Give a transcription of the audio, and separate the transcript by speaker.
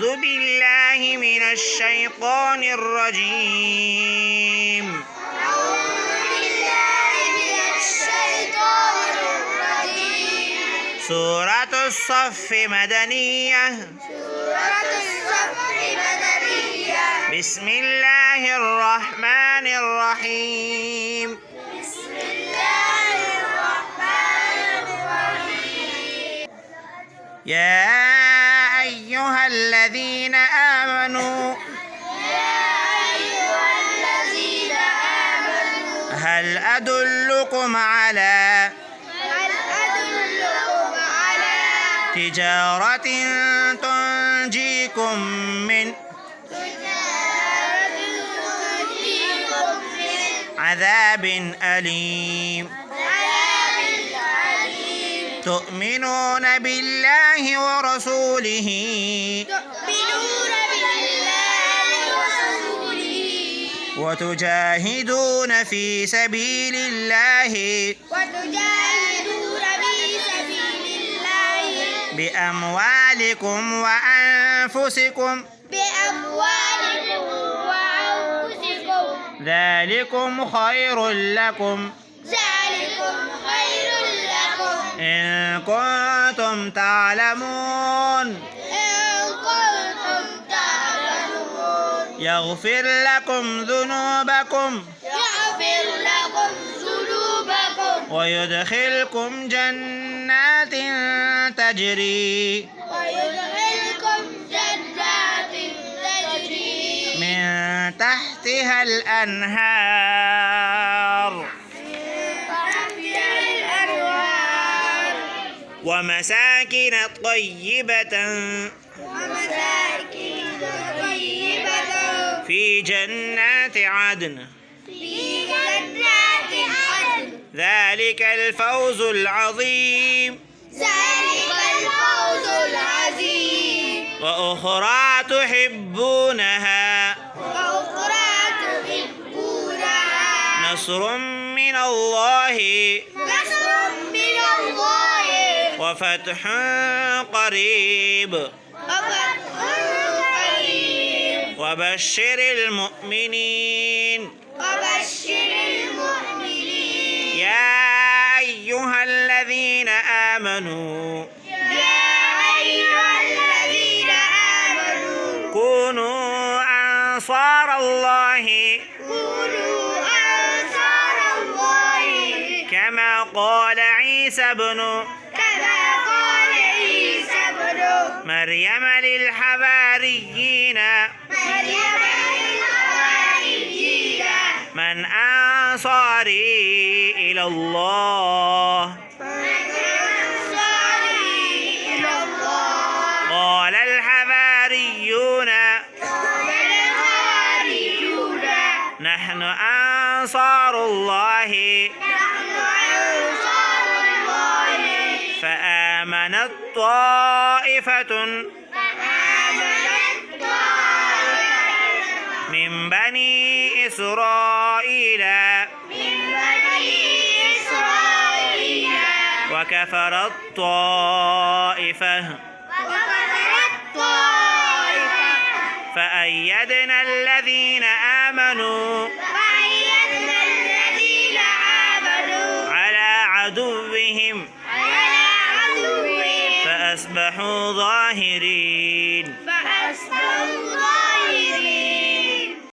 Speaker 1: أعوذ بالله من الشيطان الرجيم. سورة الصف مدنية. بسم الله الرحمن الرحيم. يا أيها الذين آمنوا هل أدلكم على تجارة تنجيكم من عذاب أليم. تؤمنون بالله ورسوله وتجاهدون في سبيل الله بأموالكم وأنفسكم ذلكم خير لكم إن كنتم تعلمون. يغفر لكم ذنوبكم ويدخلكم جنات تجري من تحتها الأنهار ومساكن طيبة في جنات عدن ذلك الفوز العظيم. وأخرى تحبونها نصر من الله وفتح قريب وبشر المؤمنين. يا أيها الذين آمنوا كونوا أنصار الله كما قال عيسى ابن مريم للحواريين من أنصاري إلى الله قال الحواريون نحن أنصار الله فآمنت طائفة من بني إسرائيل وكفرت طائفة فأيدنا الذين آمنوا على عدوهم فأصبحوا ظاهرين.